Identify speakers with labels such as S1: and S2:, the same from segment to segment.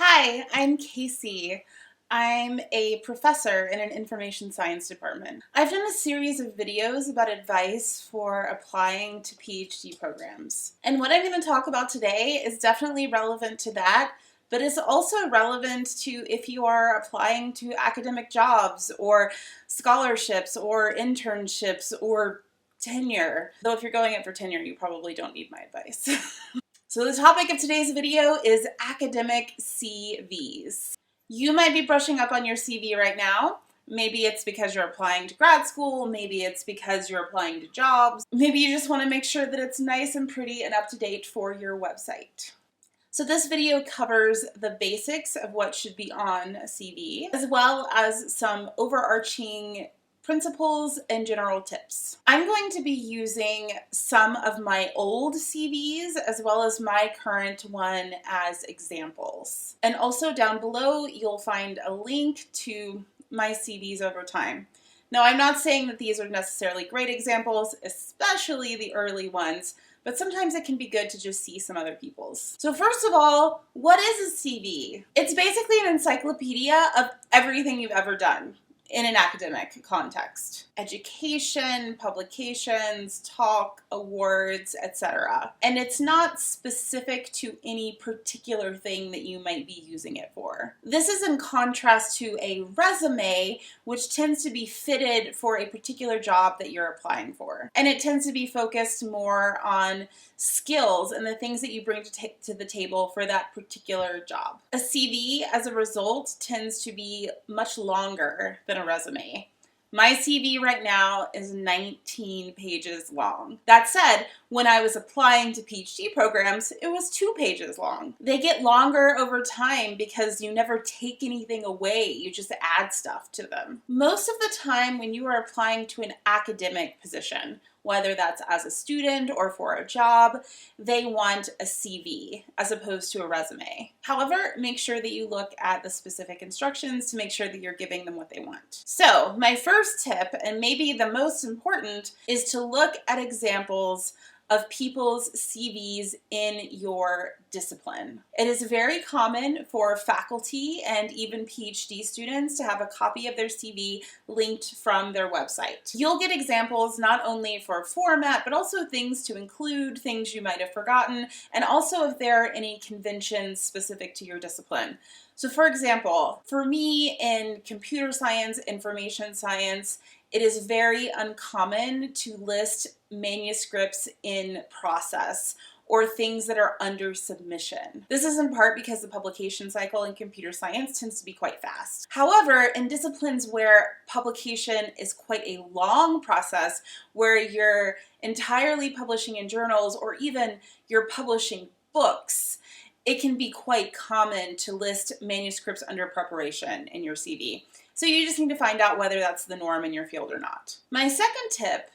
S1: Hi, I'm Casey. I'm a professor in an information science department. I've done a series of videos about advice for applying to PhD programs. And what I'm going to talk about today is definitely relevant to that, but it's also relevant to if you are applying to academic jobs or scholarships or internships or tenure. Though if you're going in for tenure, you probably don't need my advice. So the topic of today's video is academic CVs. You might be brushing up on your CV right now. Maybe it's because you're applying to grad school, maybe it's because you're applying to jobs, maybe you just want to make sure that it's nice and pretty and up to date for your website. So this video covers the basics of what should be on a CV, as well as some overarching principles and general tips. I'm going to be using some of my old CVs as well as my current one as examples. And also down below, you'll find a link to my CVs over time. Now, I'm not saying that these are necessarily great examples, especially the early ones, but sometimes it can be good to just see some other people's. So first of all, what is a CV? It's basically an encyclopedia of everything you've ever done in an academic context. Education, publications, talk, awards, etc. And it's not specific to any particular thing that you might be using it for. This is in contrast to a resume, which tends to be fitted for a particular job that you're applying for. And it tends to be focused more on skills and the things that you bring to the table for that particular job. A CV, as a result, tends to be much longer than a resume. My CV right now is 19 pages long. That said, when I was applying to PhD programs, it was 2 pages long. They get longer over time because you never take anything away, you just add stuff to them. Most of the time when you are applying to an academic position, whether that's as a student or for a job, they want a CV as opposed to a resume. However, make sure that you look at the specific instructions to make sure that you're giving them what they want. So my first tip, and maybe the most important, is to look at examples of people's CVs in your discipline. It is very common for faculty and even PhD students to have a copy of their CV linked from their website. You'll get examples not only for format, but also things to include, things you might have forgotten, and also if there are any conventions specific to your discipline. So for example, for me in computer science, information science, it is very uncommon to list manuscripts in process or things that are under submission. This is in part because the publication cycle in computer science tends to be quite fast. However, in disciplines where publication is quite a long process, where you're entirely publishing in journals or even you're publishing books, it can be quite common to list manuscripts under preparation in your CV. So you just need to find out whether that's the norm in your field or not. My second tip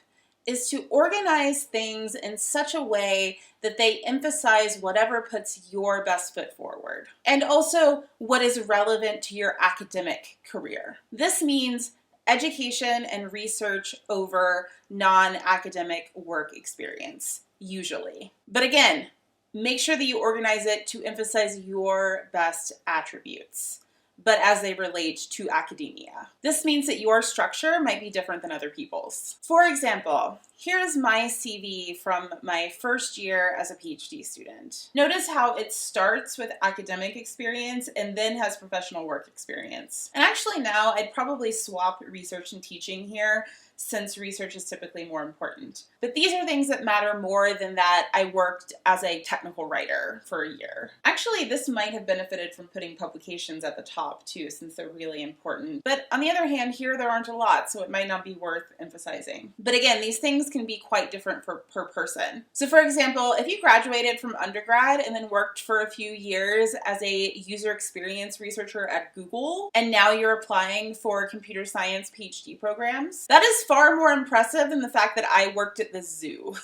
S1: is to organize things in such a way that they emphasize whatever puts your best foot forward, and also what is relevant to your academic career. This means education and research over non-academic work experience, usually. But again, make sure that you organize it to emphasize your best attributes, but as they relate to academia. This means that your structure might be different than other people's. For example, here's my CV from my first year as a PhD student. Notice how it starts with academic experience and then has professional work experience. And actually now I'd probably swap research and teaching here, since research is typically more important. But these are things that matter more than that I worked as a technical writer for a year. Actually, this might have benefited from putting publications at the top too, since they're really important. But on the other hand, here there aren't a lot, so it might not be worth emphasizing. But again, these things can be quite different per person. So for example, if you graduated from undergrad and then worked for a few years as a user experience researcher at Google, and now you're applying for computer science PhD programs, that is far more impressive than the fact that I worked at the zoo.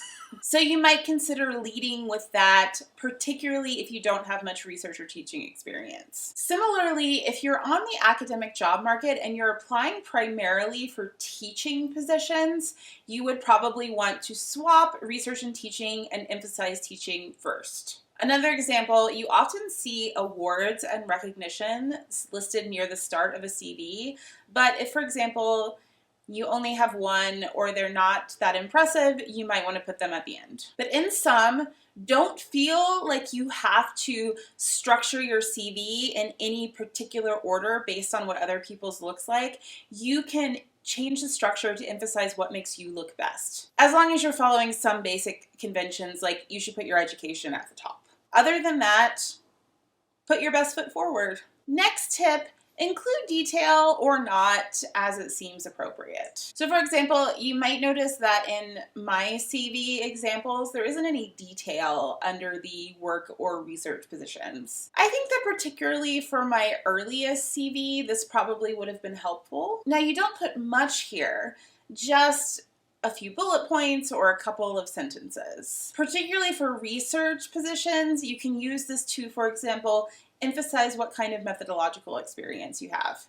S1: So you might consider leading with that, particularly if you don't have much research or teaching experience. Similarly, if you're on the academic job market and you're applying primarily for teaching positions, you would probably want to swap research and teaching and emphasize teaching first. Another example, you often see awards and recognition listed near the start of a CV, but if, for example, you only have one or they're not that impressive, you might want to put them at the end. But in sum, don't feel like you have to structure your CV in any particular order based on what other people's looks like. You can change the structure to emphasize what makes you look best. As long as you're following some basic conventions, like you should put your education at the top. Other than that, put your best foot forward. Next tip, include detail or not as it seems appropriate. So for example, you might notice that in my CV examples, there isn't any detail under the work or research positions. I think that particularly for my earliest CV, this probably would have been helpful. Now you don't put much here, just a few bullet points or a couple of sentences. Particularly for research positions, you can use this to, for example, emphasize what kind of methodological experience you have.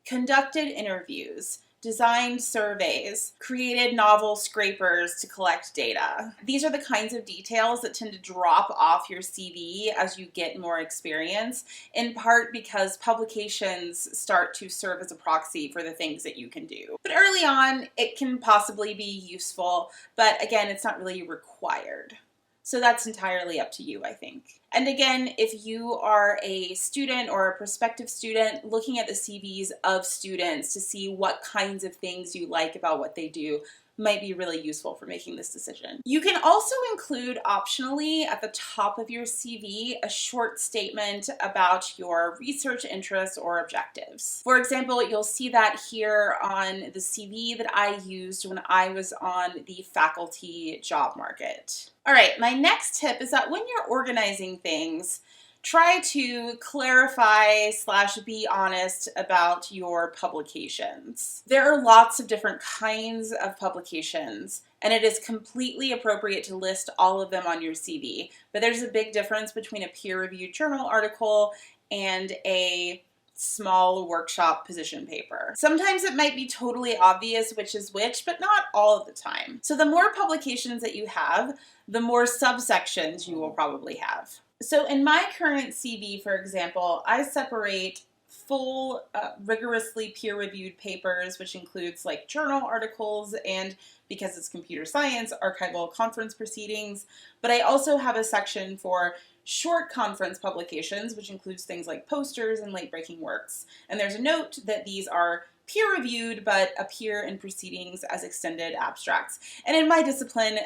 S1: Conducted interviews, designed surveys, created novel scrapers to collect data. These are the kinds of details that tend to drop off your CV as you get more experience, in part because publications start to serve as a proxy for the things that you can do. But early on, it can possibly be useful, but again, it's not really required. So that's entirely up to you, I think. And again, if you are a student or a prospective student, looking at the CVs of students to see what kinds of things you like about what they do might be really useful for making this decision. You can also include optionally at the top of your CV a short statement about your research interests or objectives. For example, you'll see that here on the CV that I used when I was on the faculty job market. All right, my next tip is that when you're organizing things, try to clarify / be honest about your publications. There are lots of different kinds of publications, and it is completely appropriate to list all of them on your CV. But there's a big difference between a peer-reviewed journal article and a small workshop position paper. Sometimes it might be totally obvious which is which, but not all of the time. So the more publications that you have, the more subsections you will probably have. So in my current CV, for example, I separate full, rigorously peer-reviewed papers, which includes like journal articles and, because it's computer science, archival conference proceedings. But I also have a section for short conference publications, which includes things like posters and late-breaking works. And there's a note that these are peer-reviewed but appear in proceedings as extended abstracts. And in my discipline,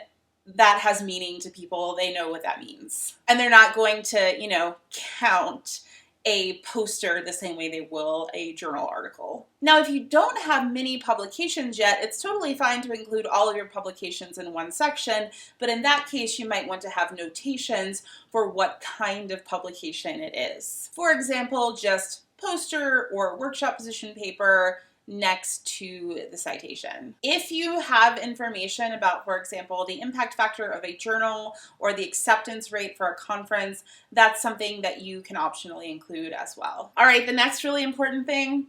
S1: that has meaning to people. They know what that means. And they're not going to, count a poster the same way they will a journal article. Now, if you don't have many publications yet, it's totally fine to include all of your publications in one section, but in that case, you might want to have notations for what kind of publication it is. For example, just poster or workshop position paper next to the citation. If you have information about, for example, the impact factor of a journal or the acceptance rate for a conference, that's something that you can optionally include as well. All right, the next really important thing,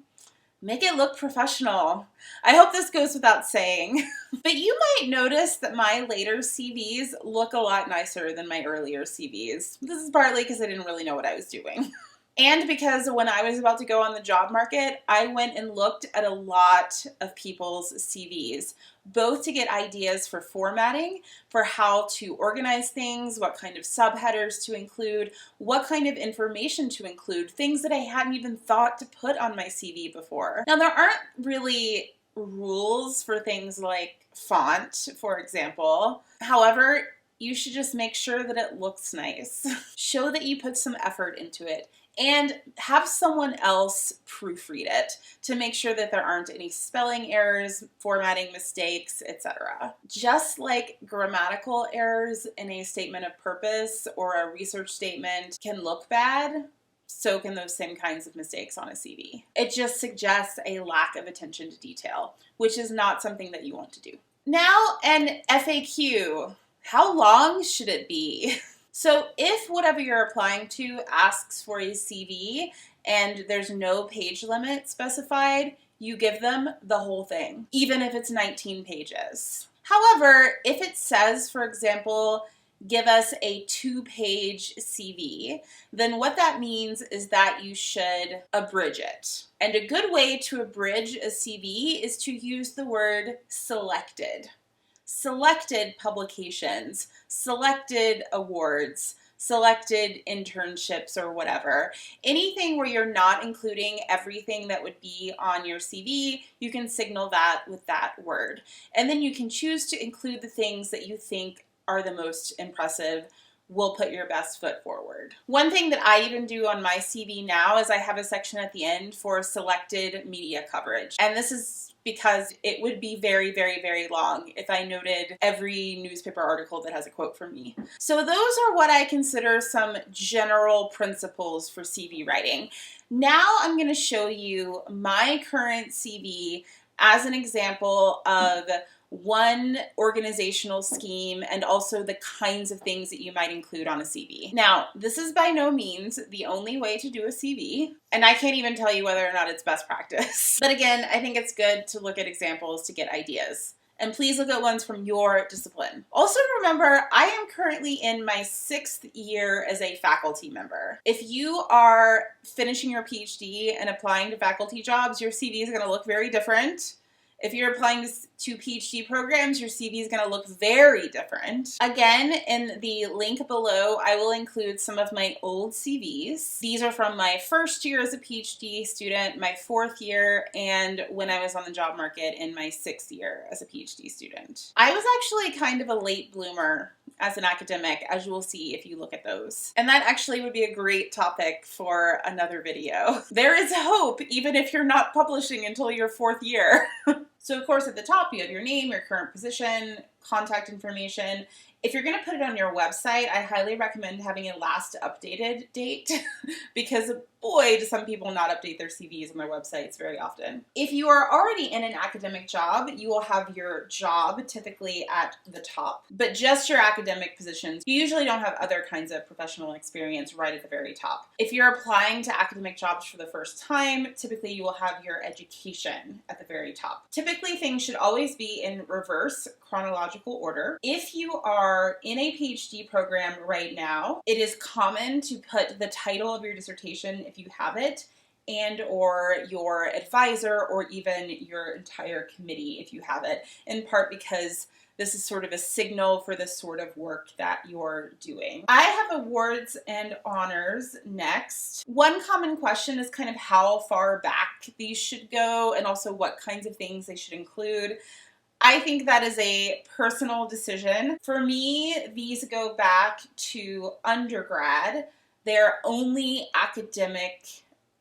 S1: make it look professional. I hope this goes without saying, but you might notice that my later CVs look a lot nicer than my earlier CVs. This is partly because I didn't really know what I was doing. And because when I was about to go on the job market, I went and looked at a lot of people's CVs, both to get ideas for formatting, for how to organize things, what kind of subheaders to include, what kind of information to include, things that I hadn't even thought to put on my CV before. Now, there aren't really rules for things like font, for example. However, you should just make sure that it looks nice. Show that you put some effort into it. And have someone else proofread it to make sure that there aren't any spelling errors, formatting mistakes, etc. Just like grammatical errors in a statement of purpose or a research statement can look bad, so can those same kinds of mistakes on a CV. It just suggests a lack of attention to detail, which is not something that you want to do. Now, an FAQ. How long should it be? So if whatever you're applying to asks for a CV and there's no page limit specified, you give them the whole thing, even if it's 19 pages. However, if it says, for example, give us a 2-page CV, then what that means is that you should abridge it. And a good way to abridge a CV is to use the word selected. Selected publications, selected awards, selected internships, or whatever. Anything where you're not including everything that would be on your CV, you can signal that with that word. And then you can choose to include the things that you think are the most impressive, will put your best foot forward. One thing that I even do on my CV now is I have a section at the end for selected media coverage. And this is because it would be very, very, very long if I noted every newspaper article that has a quote from me. So those are what I consider some general principles for CV writing. Now I'm going to show you my current CV as an example of one organizational scheme and also the kinds of things that you might include on a CV. Now, this is by no means the only way to do a CV, and I can't even tell you whether or not it's best practice. But again, I think it's good to look at examples to get ideas. And please look at ones from your discipline. Also remember, I am currently in my 6th year as a faculty member. If you are finishing your PhD and applying to faculty jobs, your CV is going to look very different. If you're applying to PhD programs, your CV is going to look very different. Again, in the link below, I will include some of my old CVs. These are from my 1st year as a PhD student, my 4th year, and when I was on the job market in my 6th year as a PhD student. I was actually kind of a late bloomer as an academic, as you will see if you look at those. And that actually would be a great topic for another video. There is hope, even if you're not publishing until your 4th year. So of course at the top you have your name, your current position, contact information. If you're going to put it on your website, I highly recommend having a last updated date because boy, do some people not update their CVs on their websites very often. If you are already in an academic job, you will have your job typically at the top, but just your academic positions. You usually don't have other kinds of professional experience right at the very top. If you're applying to academic jobs for the first time, typically you will have your education at the very top. Typically things should always be in reverse chronological order. If you are in a PhD program right now, it is common to put the title of your dissertation, if you have it, and or your advisor, or even your entire committee if you have it, in part because this is sort of a signal for the sort of work that you're doing. I have awards and honors next. One common question is kind of how far back these should go and also what kinds of things they should include. I think that is a personal decision. For me, these go back to undergrad. They're only academic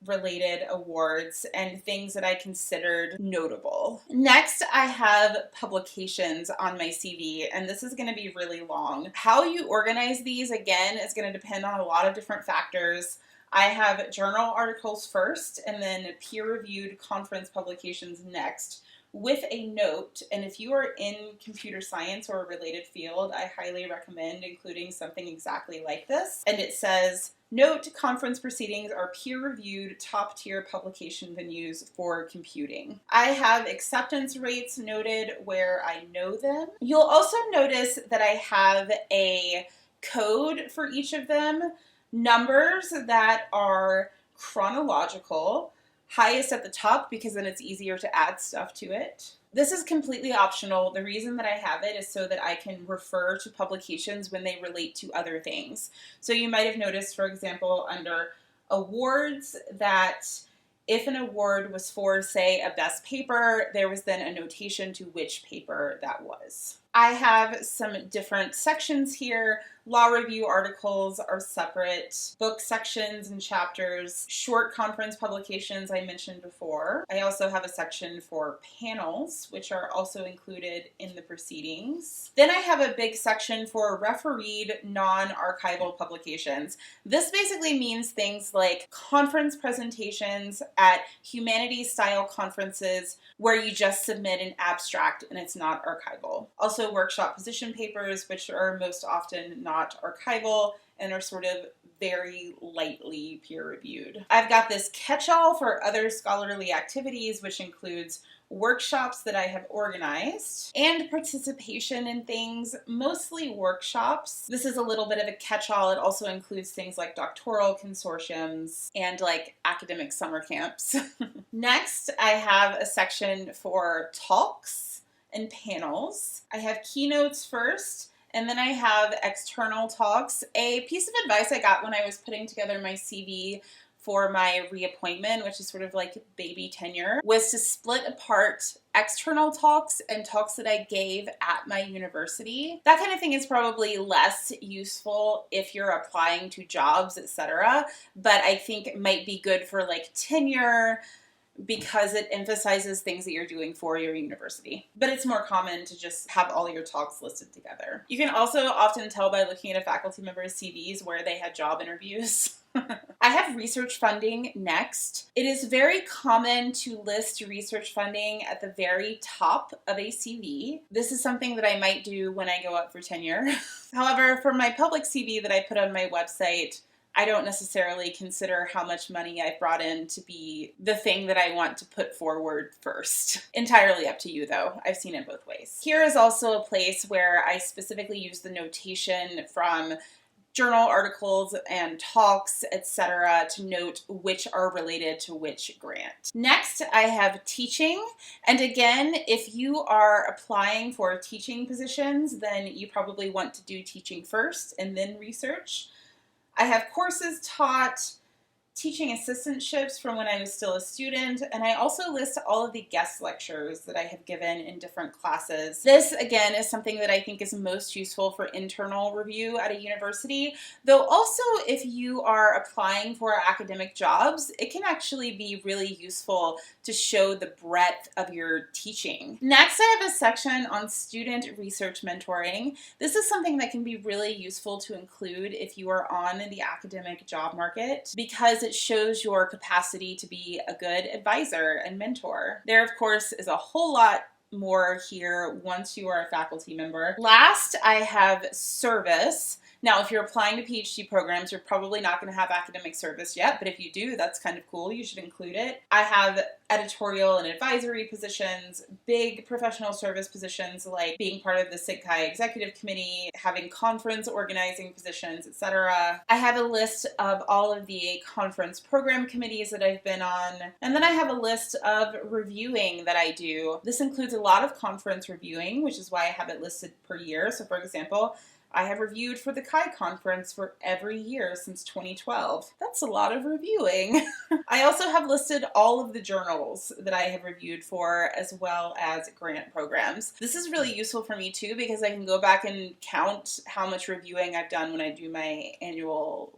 S1: related awards and things that I considered notable. Next, I have publications on my CV, and this is going to be really long. How you organize these, again, is going to depend on a lot of different factors. I have journal articles first, and then peer-reviewed conference publications next, with a note. And if you are in computer science or a related field, I highly recommend including something exactly like this. And it says, note, conference proceedings are peer-reviewed, top-tier publication venues for computing. I have acceptance rates noted where I know them. You'll also notice that I have a code for each of them, numbers that are chronological, highest at the top because then it's easier to add stuff to it. This is completely optional. The reason that I have it is so that I can refer to publications when they relate to other things. So you might have noticed, for example, under awards that if an award was for, say, a best paper, there was then a notation to which paper that was. I have some different sections here. Law review articles are separate. Book sections and chapters. Short conference publications I mentioned before. I also have a section for panels, which are also included in the proceedings. Then I have a big section for refereed non-archival publications. This basically means things like conference presentations at humanities-style conferences where you just submit an abstract and it's not archival. Also workshop position papers, which are most often not archival and are sort of very lightly peer-reviewed. I've got this catch-all for other scholarly activities, which includes workshops that I have organized, and participation in things, mostly workshops. This is a little bit of a catch-all. It also includes things like doctoral consortiums and like academic summer camps. Next, I have a section for talks and panels. I have keynotes first, and then I have external talks. A piece of advice I got when I was putting together my CV for my reappointment, which is sort of like baby tenure, was to split apart external talks and talks that I gave at my university. That kind of thing is probably less useful if you're applying to jobs, etc., but I think it might be good for like tenure, because it emphasizes things that you're doing for your university. But it's more common to just have all your talks listed together. You can also often tell by looking at a faculty member's CVs where they had job interviews. I have research funding next. It is very common to list research funding at the very top of a CV. This is something that I might do when I go up for tenure. However, for my public CV that I put on my website, I don't necessarily consider how much money I've brought in to be the thing that I want to put forward first. Entirely up to you though. I've seen it both ways. Here is also a place where I specifically use the notation from journal articles and talks, etc., to note which are related to which grant. Next, I have teaching. And again, if you are applying for teaching positions, then you probably want to do teaching first and then research. I have courses taught, teaching assistantships from when I was still a student, and I also list all of the guest lectures that I have given in different classes. This, again, is something that I think is most useful for internal review at a university, though also if you are applying for academic jobs, it can actually be really useful to show the breadth of your teaching. Next, I have a section on student research mentoring. This is something that can be really useful to include if you are on the academic job market, because it shows your capacity to be a good advisor and mentor. There, of course, is a whole lot more here once you are a faculty member. Last, I have service. Now, if you're applying to PhD programs, you're probably not going to have academic service yet, but if you do, that's kind of cool. You should include it. I have editorial and advisory positions, big professional service positions like being part of the SIGCHI executive committee, having conference organizing positions, etc. I have a list of all of the conference program committees that I've been on, and then I have a list of reviewing that I do. This includes a lot of conference reviewing, which is why I have it listed per year. So for example, I have reviewed for the CHI conference for every year since 2012. That's a lot of reviewing. I also have listed all of the journals that I have reviewed for, as well as grant programs. This is really useful for me too, because I can go back and count how much reviewing I've done when I do my annual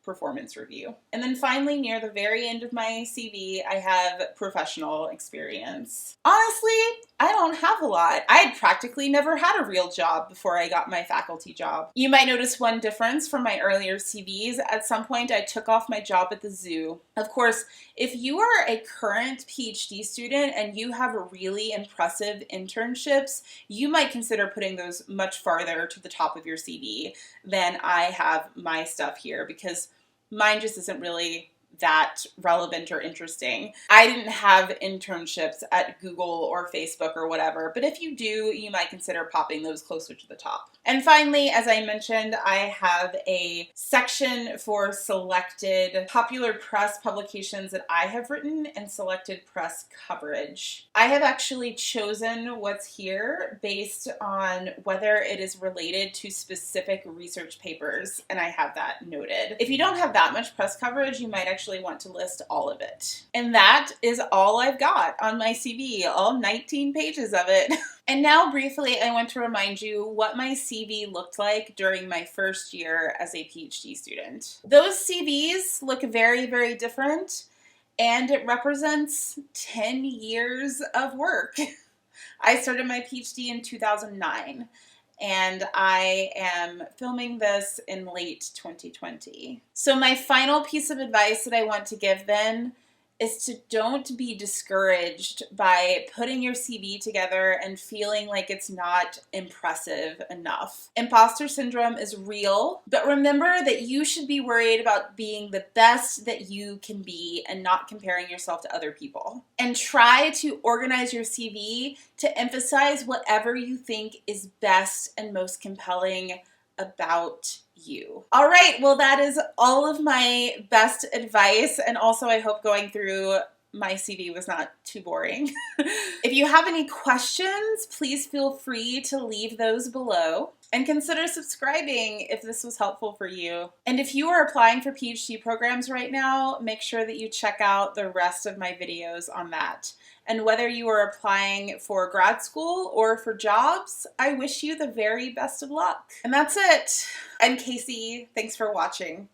S1: performance review. And then finally, near the very end of my CV, I have professional experience. Honestly, I don't have a lot. I had practically never had a real job before I got my faculty job. You might notice one difference from my earlier CVs. At some point, I took off my job at the zoo. Of course, if you are a current PhD student and you have really impressive internships, you might consider putting those much farther to the top of your CV than I have my stuff here, because mine just isn't really that relevant or interesting. I didn't have internships at Google or Facebook or whatever, but if you do, you might consider popping those closer to the top. And finally, as I mentioned, I have a section for selected popular press publications that I have written and selected press coverage. I have actually chosen what's here based on whether it is related to specific research papers, and I have that noted. If you don't have that much press coverage, you might actually want to list all of it. And that is all I've got on my CV, all 19 pages of it. And now briefly, I want to remind you what my CV looked like during my first year as a PhD student. Those CVs look very, very different, and it represents 10 years of work. I started my PhD in 2009. And I am filming this in late 2020. So my final piece of advice that I want to give then is to don't be discouraged by putting your CV together and feeling like it's not impressive enough. Imposter syndrome is real, but remember that you should be worried about being the best that you can be and not comparing yourself to other people. And try to organize your CV to emphasize whatever you think is best and most compelling about you. All right, well, that is all of my best advice, and also I hope going through my CV was not too boring. If you have any questions, please feel free to leave those below. And consider subscribing if this was helpful for you. And if you are applying for PhD programs right now, make sure that you check out the rest of my videos on that. And whether you are applying for grad school or for jobs, I wish you the very best of luck. And that's it. I'm Casey. Thanks for watching.